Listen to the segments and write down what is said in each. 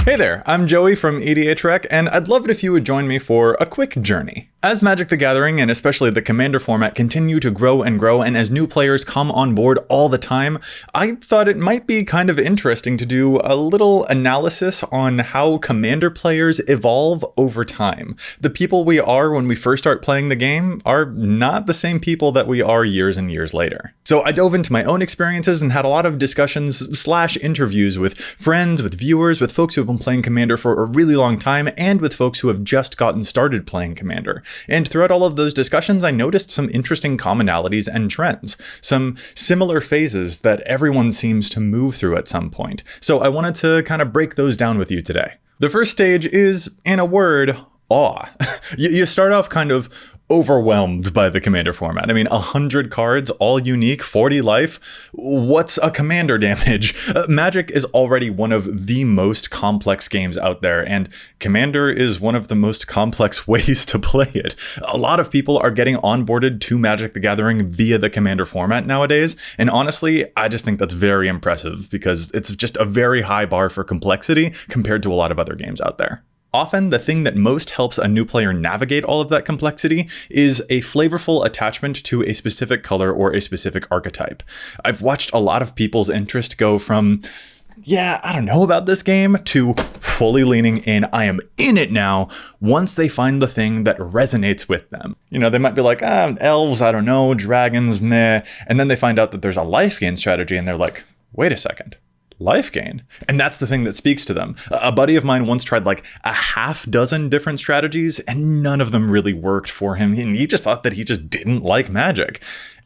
Hey there, I'm Joey from EDH Rec, and I'd love it if you would join me for a quick journey. As Magic the Gathering, and especially the Commander format, continue to grow, and as new players come on board all the time, I thought it might be kind of interesting to do a little analysis on how Commander players evolve over time. The people we are when we first start playing the game are not the same people that we are years and years later. So I dove into my own experiences and had a lot of discussions/interviews with friends, with viewers, with folks who have been playing Commander for a really long time, and with folks who have just gotten started playing Commander. And throughout all of those discussions, I noticed some interesting commonalities and trends, some similar phases that everyone seems to move through at some point. So I wanted to kind of break those down with you today. The first stage is, in a word, awe. You start off kind of overwhelmed by the Commander format. I mean, 100 cards, all unique, 40 life. What's a Commander damage? Magic is already one of the most complex games out there, and Commander is one of the most complex ways to play it. A lot of people are getting onboarded to Magic the Gathering via the Commander format nowadays, and honestly, I just think that's very impressive because it's just a very high bar for complexity compared to a lot of other games out there. Often, the thing that most helps a new player navigate all of that complexity is a flavorful attachment to a specific color or a specific archetype. I've watched a lot of people's interest go from, I don't know about this game, to fully leaning in, I am in it now, once they find the thing that resonates with them. You know, they might be like, elves, I don't know, dragons, meh, and then they find out that there's a life gain strategy and they're like, wait a second. Life gain. And that's the thing that speaks to them. A buddy of mine once tried like a half dozen different strategies and none of them really worked for him. And he just thought that he just didn't like Magic.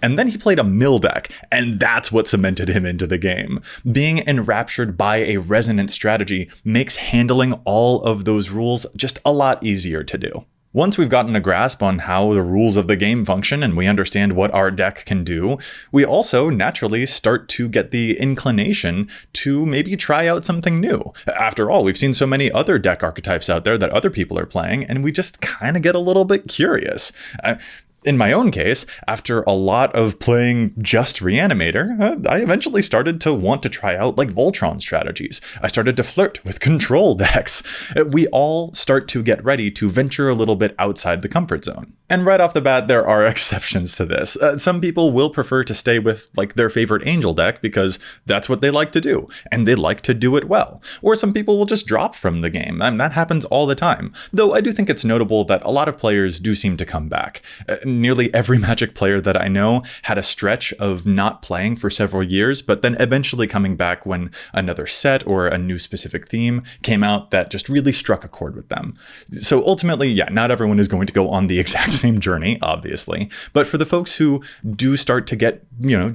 And then he played a mill deck, and that's what cemented him into the game. Being enraptured by a resonant strategy makes handling all of those rules just a lot easier to do. Once we've gotten a grasp on how the rules of the game function and we understand what our deck can do, we also naturally start to get the inclination to maybe try out something new. After all, we've seen so many other deck archetypes out there that other people are playing, and we just kind of get a little bit curious. In my own case, after a lot of playing just Reanimator, I eventually started to want to try out like Voltron strategies. I started to flirt with control decks. We all start to get ready to venture a little bit outside the comfort zone. And right off the bat, there are exceptions to this. Some people will prefer to stay with like their favorite Angel deck because that's what they like to do, and they like to do it well. Or some people will just drop from the game, and that happens all the time. Though I do think it's notable that a lot of players do seem to come back. Nearly every Magic player that I know had a stretch of not playing for several years, but then eventually coming back when another set or a new specific theme came out that just really struck a chord with them. So ultimately, not everyone is going to go on the exact same journey, obviously, but for the folks who do start to get,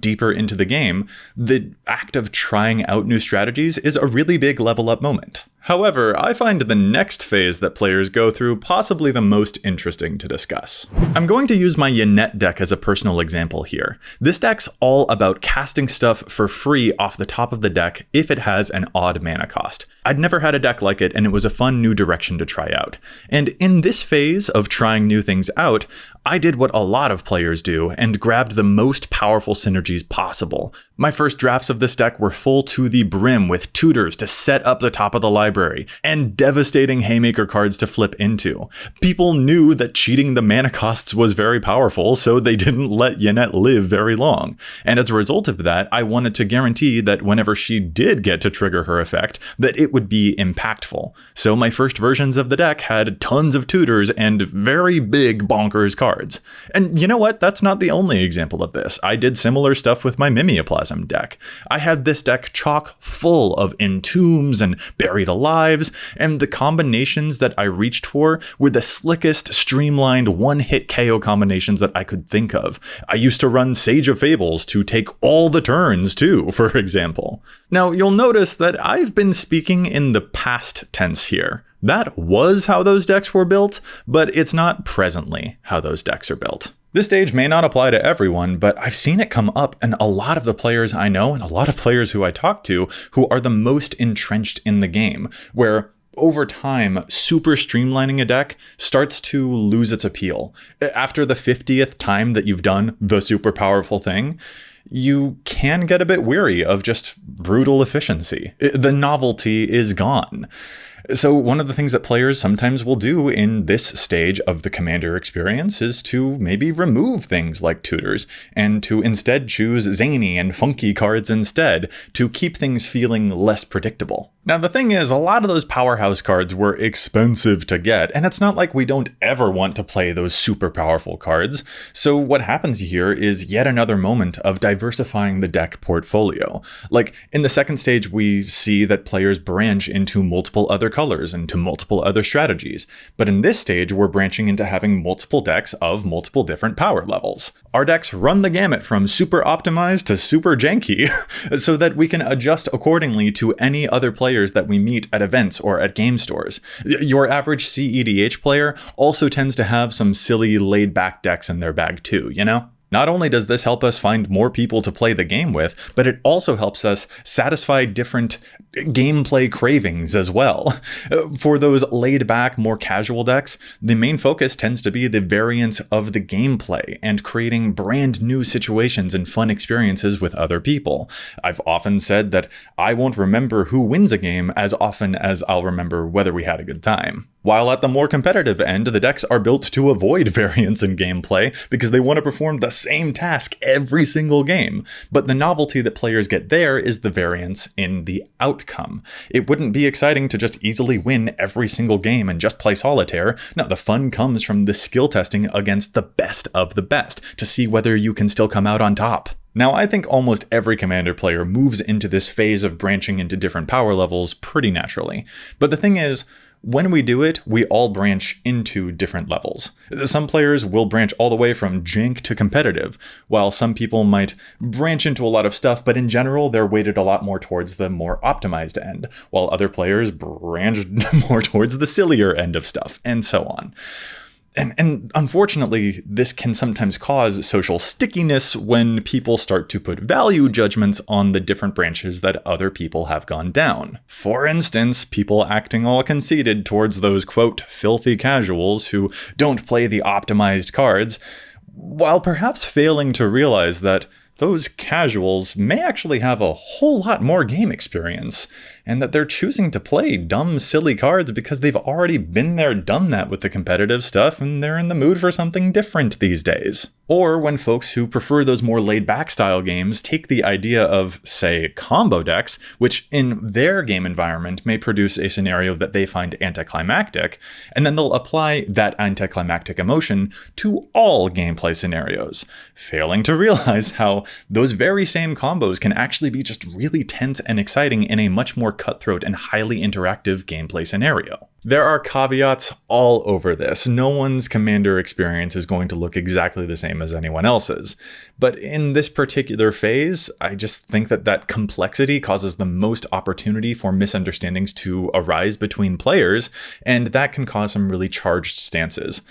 deeper into the game, the act of trying out new strategies is a really big level up moment. However, I find the next phase that players go through possibly the most interesting to discuss. I'm going to use my Yannette deck as a personal example here. This deck's all about casting stuff for free off the top of the deck if it has an odd mana cost. I'd never had a deck like it, and it was a fun new direction to try out. And in this phase of trying new things out, I did what a lot of players do and grabbed the most powerful synergies possible. My first drafts of this deck were full to the brim with tutors to set up the top of the library and devastating haymaker cards to flip into. People knew that cheating the mana costs was very powerful, so they didn't let Yannette live very long. And as a result of that, I wanted to guarantee that whenever she did get to trigger her effect, that it would be impactful. So my first versions of the deck had tons of tutors and very big bonkers cards. And you know what? That's not the only example of this. I did similar stuff with my Mimeoplasm deck. I had this deck chock full of Entombs and Buried Alives, and the combinations that I reached for were the slickest, streamlined one-hit KO combinations that I could think of. I used to run Sage of Fables to take all the turns too, for example. Now, you'll notice that I've been speaking in the past tense here. That was how those decks were built, but it's not presently how those decks are built. This stage may not apply to everyone, but I've seen it come up in a lot of the players I know and a lot of players who I talk to who are the most entrenched in the game, where over time, super streamlining a deck starts to lose its appeal. After the 50th time that you've done the super powerful thing, you can get a bit weary of just brutal efficiency. The novelty is gone. So one of the things that players sometimes will do in this stage of the Commander experience is to maybe remove things like tutors and to instead choose zany and funky cards instead to keep things feeling less predictable. Now the thing is, a lot of those powerhouse cards were expensive to get, and it's not like we don't ever want to play those super powerful cards. So what happens here is yet another moment of diversifying the deck portfolio. Like in the second stage, we see that players branch into multiple other colors and to multiple other strategies. But in this stage, we're branching into having multiple decks of multiple different power levels. Our decks run the gamut from super optimized to super janky, so that we can adjust accordingly to any other players that we meet at events or at game stores. Your average CEDH player also tends to have some silly laid-back decks in their bag too, you know? Not only does this help us find more people to play the game with, but it also helps us satisfy different gameplay cravings as well. For those laid-back, more casual decks, the main focus tends to be the variance of the gameplay and creating brand new situations and fun experiences with other people. I've often said that I won't remember who wins a game as often as I'll remember whether we had a good time. While at the more competitive end, the decks are built to avoid variance in gameplay because they want to perform the same task every single game. But the novelty that players get there is the variance in the outcome. It wouldn't be exciting to just easily win every single game and just play solitaire. No, the fun comes from the skill testing against the best of the best to see whether you can still come out on top. Now, I think almost every Commander player moves into this phase of branching into different power levels pretty naturally. But the thing is, when we do it, we all branch into different levels. Some players will branch all the way from jank to competitive, while some people might branch into a lot of stuff, but in general, they're weighted a lot more towards the more optimized end, while other players branch more towards the sillier end of stuff, and so on. And unfortunately, this can sometimes cause social stickiness when people start to put value judgments on the different branches that other people have gone down. For instance, people acting all conceited towards those, quote, filthy casuals who don't play the optimized cards, while perhaps failing to realize that those casuals may actually have a whole lot more game experience, and that they're choosing to play dumb, silly cards because they've already been there, done that with the competitive stuff, and they're in the mood for something different these days. Or when folks who prefer those more laid-back style games take the idea of, say, combo decks, which in their game environment may produce a scenario that they find anticlimactic, and then they'll apply that anticlimactic emotion to all gameplay scenarios, failing to realize how those very same combos can actually be just really tense and exciting in a much more cutthroat and highly interactive gameplay scenario. There are caveats all over this. No one's Commander experience is going to look exactly the same as anyone else's. But in this particular phase, I just think that complexity causes the most opportunity for misunderstandings to arise between players, and that can cause some really charged stances.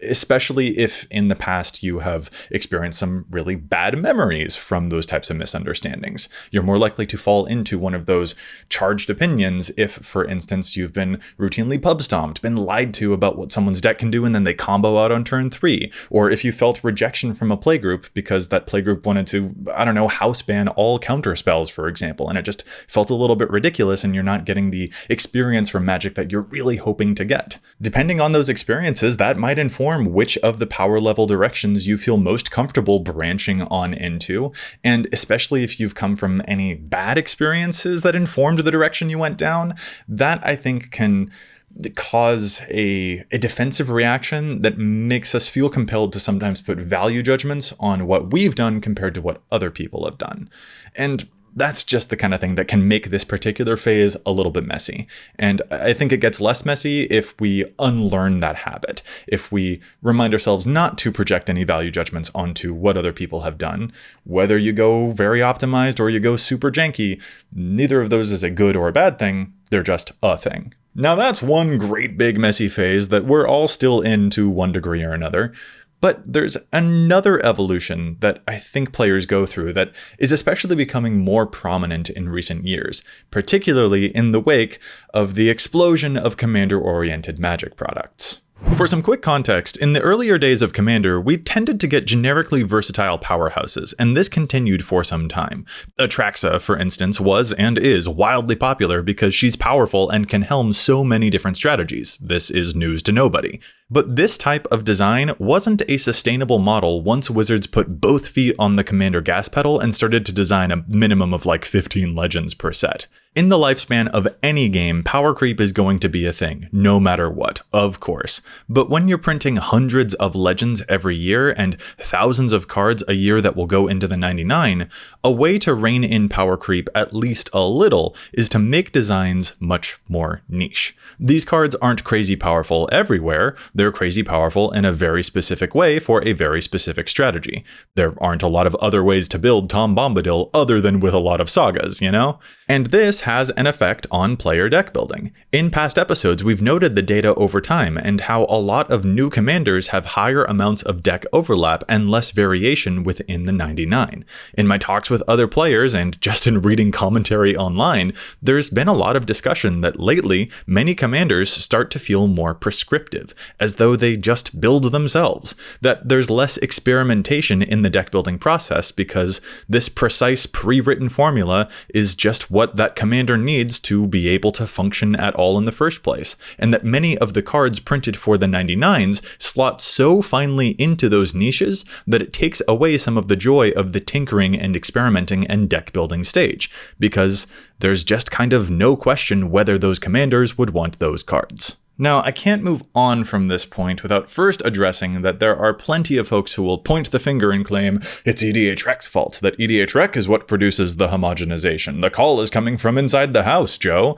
Especially if in the past you have experienced some really bad memories from those types of misunderstandings. You're more likely to fall into one of those charged opinions if, for instance, you've been routinely pub stomped, been lied to about what someone's deck can do and then they combo out on turn 3, or if you felt rejection from a playgroup because that playgroup wanted to, house ban all counter spells, for example, and it just felt a little bit ridiculous and you're not getting the experience from Magic that you're really hoping to get. Depending on those experiences, that might inform which of the power level directions you feel most comfortable branching on into, and especially if you've come from any bad experiences that informed the direction you went down, that I think can cause a defensive reaction that makes us feel compelled to sometimes put value judgments on what we've done compared to what other people have done. And that's just the kind of thing that can make this particular phase a little bit messy. And I think it gets less messy if we unlearn that habit, if we remind ourselves not to project any value judgments onto what other people have done. Whether you go very optimized or you go super janky, neither of those is a good or a bad thing, they're just a thing. Now that's one great big messy phase that we're all still in to one degree or another. But there's another evolution that I think players go through that is especially becoming more prominent in recent years, particularly in the wake of the explosion of Commander-oriented Magic products. For some quick context, in the earlier days of Commander, we tended to get generically versatile powerhouses, and this continued for some time. Atraxa, for instance, was and is wildly popular because she's powerful and can helm so many different strategies. This is news to nobody. But this type of design wasn't a sustainable model once Wizards put both feet on the Commander gas pedal and started to design a minimum of like 15 legends per set. In the lifespan of any game, power creep is going to be a thing, no matter what, of course. But when you're printing hundreds of legends every year and thousands of cards a year that will go into the 99, a way to rein in power creep at least a little is to make designs much more niche. These cards aren't crazy powerful everywhere, they're crazy powerful in a very specific way for a very specific strategy. There aren't a lot of other ways to build Tom Bombadil other than with a lot of sagas, you know? And this has an effect on player deck building. In past episodes, we've noted the data over time and how a lot of new commanders have higher amounts of deck overlap and less variation within the 99. In my talks with other players and just in reading commentary online, there's been a lot of discussion that lately many commanders start to feel more prescriptive, as though they just build themselves, that there's less experimentation in the deck building process because this precise pre-written formula is just what that commander needs to be able to function at all in the first place, and that many of the cards printed for the 99s slot so finely into those niches that it takes away some of the joy of the tinkering and experimenting and deck building stage, because there's just kind of no question whether those commanders would want those cards. Now, I can't move on from this point without first addressing that there are plenty of folks who will point the finger and claim it's EDHREC's fault, that EDHREC is what produces the homogenization. The call is coming from inside the house, Joe.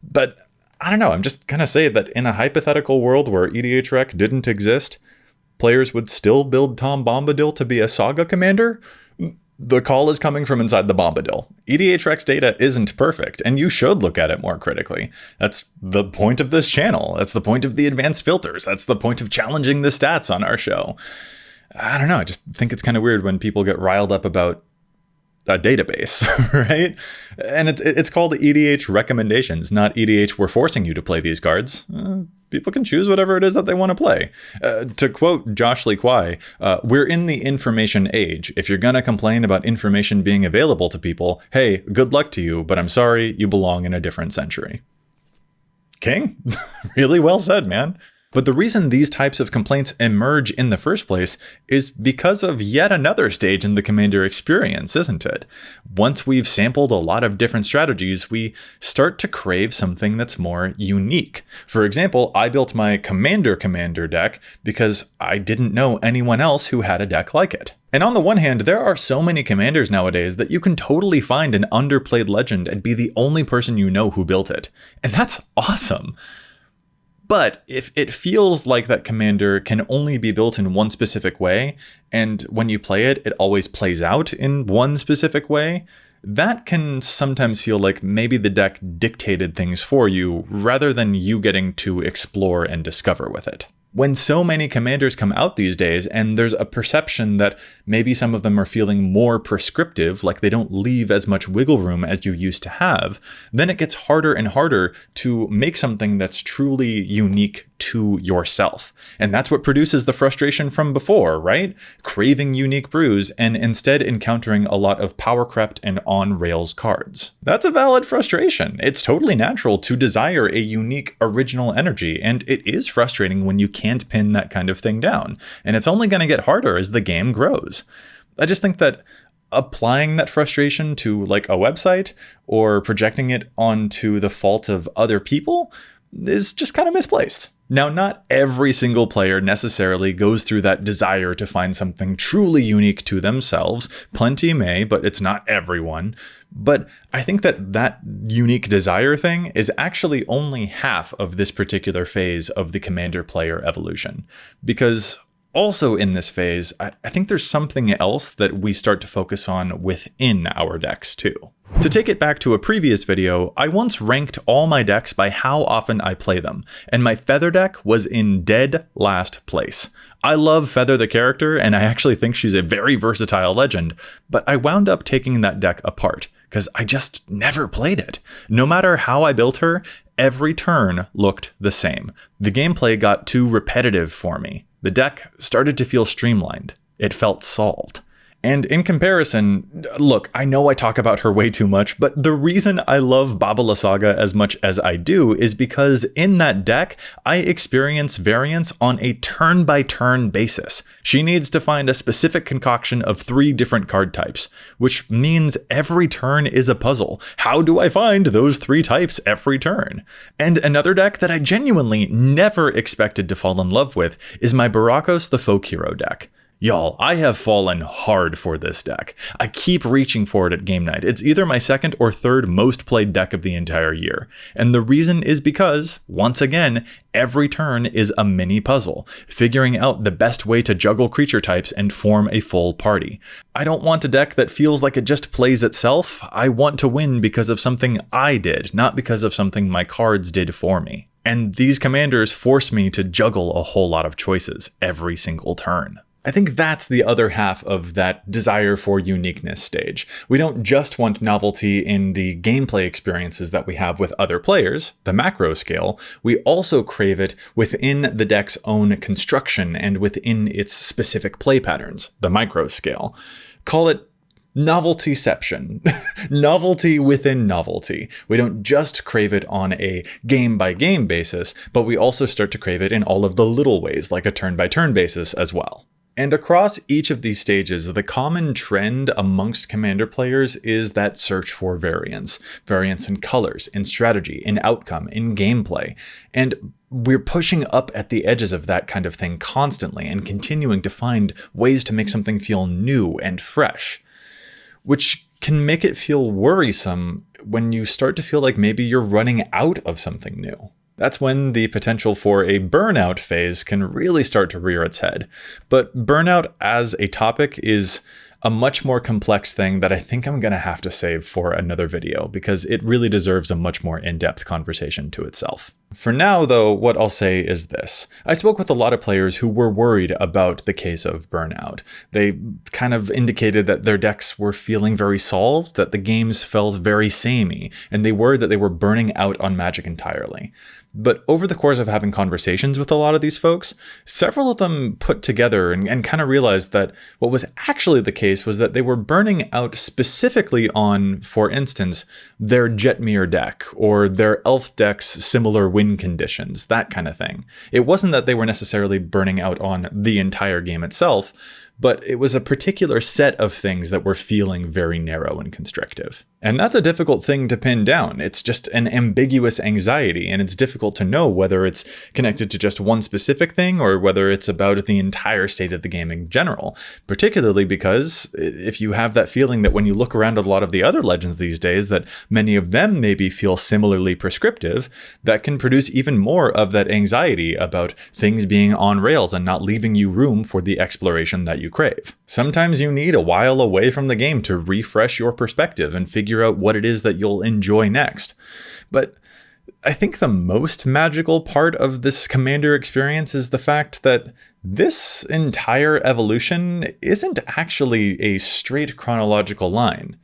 But I don't know, I'm just gonna say that in a hypothetical world where EDHREC didn't exist, players would still build Tom Bombadil to be a saga commander? The call is coming from inside the Bombadil. EDHREC's data isn't perfect, and you should look at it more critically. That's the point of this channel. That's the point of the advanced filters. That's the point of challenging the stats on our show. I don't know, I just think it's kind of weird when people get riled up about a database, right? And it's called EDH recommendations, not EDH we're forcing you to play these cards. People can choose whatever it is that they want to play. To quote Josh Lee Kwai, we're in the information age. If you're gonna complain about information being available to people, hey, good luck to you, but I'm sorry, you belong in a different century. King? Really well said, man. But the reason these types of complaints emerge in the first place is because of yet another stage in the Commander experience, isn't it? Once we've sampled a lot of different strategies, we start to crave something that's more unique. For example, I built my Commander deck because I didn't know anyone else who had a deck like it. And on the one hand, there are so many commanders nowadays that you can totally find an underplayed legend and be the only person you know who built it. And that's awesome. But if it feels like that commander can only be built in one specific way, and when you play it, it always plays out in one specific way, that can sometimes feel like maybe the deck dictated things for you rather than you getting to explore and discover with it. When so many commanders come out these days, and there's a perception that maybe some of them are feeling more prescriptive, like they don't leave as much wiggle room as you used to have, then it gets harder and harder to make something that's truly unique to yourself. And that's what produces the frustration from before, right? Craving unique brews and instead encountering a lot of power crept and on-rails cards. That's a valid frustration. It's totally natural to desire a unique original energy, and it is frustrating when you can't pin that kind of thing down. And it's only going to get harder as the game grows. I just think that applying that frustration to like a website or projecting it onto the fault of other people is just kind of misplaced. Now, not every single player necessarily goes through that desire to find something truly unique to themselves. Plenty may, but it's not everyone. But I think that unique desire thing is actually only half of this particular phase of the Commander player evolution. Because also in this phase, I think there's something else that we start to focus on within our decks too. To take it back to a previous video, I once ranked all my decks by how often I play them, and my Feather deck was in dead last place. I love Feather the character, and I actually think she's a very versatile legend, but I wound up taking that deck apart, because I just never played it. No matter how I built her, every turn looked the same. The gameplay got too repetitive for me. The deck started to feel streamlined. It felt solved. And in comparison, look, I know I talk about her way too much, but the reason I love Babala Saga as much as I do is because in that deck, I experience variance on a turn-by-turn basis. She needs to find a specific concoction of 3 different card types, which means every turn is a puzzle. How do I find those 3 types every turn? And another deck that I genuinely never expected to fall in love with is my Barakos the Folk Hero deck. Y'all, I have fallen hard for this deck. I keep reaching for it at game night. It's either my 2nd or 3rd most played deck of the entire year. And the reason is because, once again, every turn is a mini puzzle, figuring out the best way to juggle creature types and form a full party. I don't want a deck that feels like it just plays itself. I want to win because of something I did, not because of something my cards did for me. And these commanders force me to juggle a whole lot of choices every single turn. I think that's the other half of that desire for uniqueness stage. We don't just want novelty in the gameplay experiences that we have with other players, the macro scale, we also crave it within the deck's own construction and within its specific play patterns, the micro scale. Call it noveltyception. Novelty within novelty. We don't just crave it on a game-by-game basis, but we also start to crave it in all of the little ways, like a turn-by-turn basis as well. And across each of these stages, the common trend amongst Commander players is that search for variance. Variance in colors, in strategy, in outcome, in gameplay. And we're pushing up at the edges of that kind of thing constantly and continuing to find ways to make something feel new and fresh, which can make it feel worrisome when you start to feel like maybe you're running out of something new. That's when the potential for a burnout phase can really start to rear its head. But burnout as a topic is a much more complex thing that I think I'm going to have to save for another video because it really deserves a much more in-depth conversation to itself. For now, though, what I'll say is this. I spoke with a lot of players who were worried about the case of burnout. They kind of indicated that their decks were feeling very solved, that the games felt very samey, and they worried that they were burning out on Magic entirely. But over the course of having conversations with a lot of these folks, several of them put together and kind of realized that what was actually the case was that they were burning out specifically on, for instance, their Jetmir deck or their Elf deck's similar win conditions, that kind of thing. It wasn't that they were necessarily burning out on the entire game itself, but it was a particular set of things that were feeling very narrow and constrictive. And that's a difficult thing to pin down. It's just an ambiguous anxiety, and it's difficult to know whether it's connected to just one specific thing or whether it's about the entire state of the game in general, particularly because if you have that feeling that when you look around at a lot of the other legends these days, that many of them maybe feel similarly prescriptive, that can produce even more of that anxiety about things being on rails and not leaving you room for the exploration that you crave. Sometimes you need a while away from the game to refresh your perspective and figure out what it is that you'll enjoy next. But I think the most magical part of this Commander experience is the fact that this entire evolution isn't actually a straight chronological line.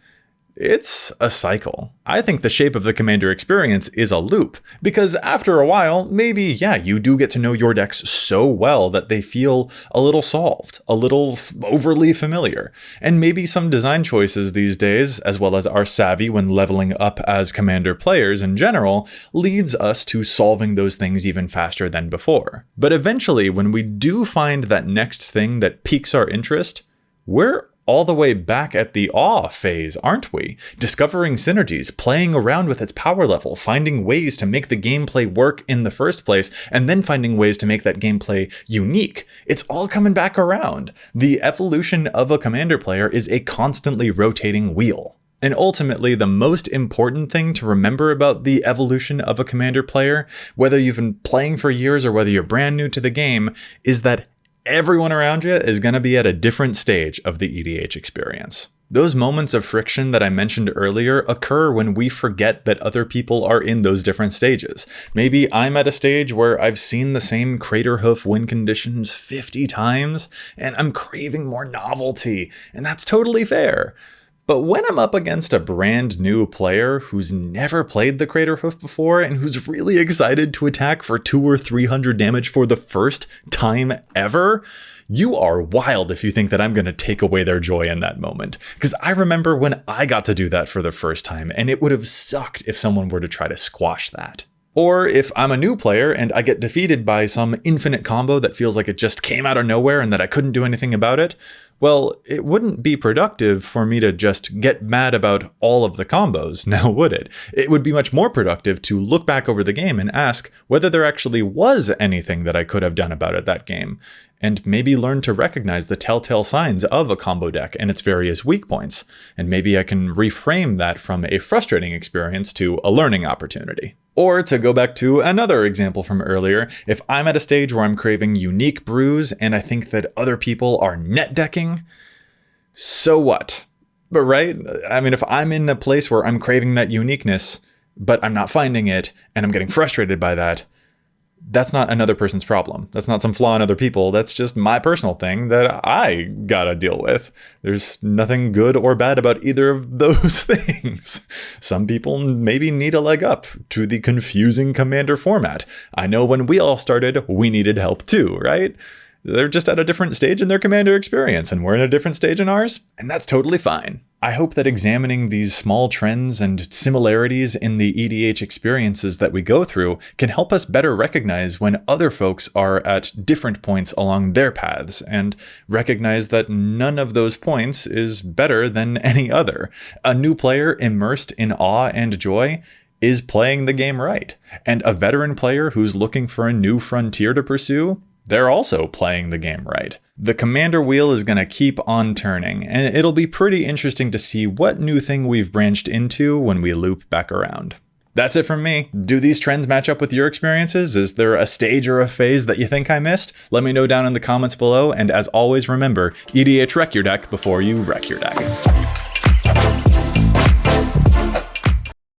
It's a cycle. I think the shape of the Commander experience is a loop, because after a while, maybe, yeah, you do get to know your decks so well that they feel a little solved, a little overly familiar. And maybe some design choices these days, as well as our savvy when leveling up as Commander players in general, leads us to solving those things even faster than before. But eventually, when we do find that next thing that piques our interest, we're all the way back at the awe phase, aren't we? Discovering synergies, playing around with its power level, finding ways to make the gameplay work in the first place, and then finding ways to make that gameplay unique. It's all coming back around. The evolution of a Commander player is a constantly rotating wheel. And ultimately, the most important thing to remember about the evolution of a Commander player, whether you've been playing for years or whether you're brand new to the game, is that everyone around you is going to be at a different stage of the EDH experience. Those moments of friction that I mentioned earlier occur when we forget that other people are in those different stages. Maybe I'm at a stage where I've seen the same Craterhoof win conditions 50 times, and I'm craving more novelty, and that's totally fair. But when I'm up against a brand new player who's never played the Crater Hoof before and who's really excited to attack for 200 or 300 damage for the first time ever, you are wild if you think that I'm going to take away their joy in that moment. Because I remember when I got to do that for the first time, and it would have sucked if someone were to try to squash that. Or if I'm a new player and I get defeated by some infinite combo that feels like it just came out of nowhere and that I couldn't do anything about it, well, it wouldn't be productive for me to just get mad about all of the combos, now would it? It would be much more productive to look back over the game and ask whether there actually was anything that I could have done about it that game, and maybe learn to recognize the telltale signs of a combo deck and its various weak points, and maybe I can reframe that from a frustrating experience to a learning opportunity. Or to go back to another example from earlier, if I'm at a stage where I'm craving unique brews and I think that other people are net decking, so what? But right? I mean, if I'm in a place where I'm craving that uniqueness, but I'm not finding it and I'm getting frustrated by that, that's not another person's problem. That's not some flaw in other people. That's just my personal thing that I gotta deal with. There's nothing good or bad about either of those things. Some people maybe need a leg up to the confusing Commander format. I know when we all started, we needed help too, right? They're just at a different stage in their Commander experience, and we're in a different stage in ours, and that's totally fine. I hope that examining these small trends and similarities in the EDH experiences that we go through can help us better recognize when other folks are at different points along their paths, and recognize that none of those points is better than any other. A new player immersed in awe and joy is playing the game right, and a veteran player who's looking for a new frontier to pursue, they're also playing the game right. The Commander wheel is going to keep on turning, and it'll be pretty interesting to see what new thing we've branched into when we loop back around. That's it from me. Do these trends match up with your experiences? Is there a stage or a phase that you think I missed? Let me know down in the comments below, and as always, remember, EDH wreck your deck before you wreck your deck.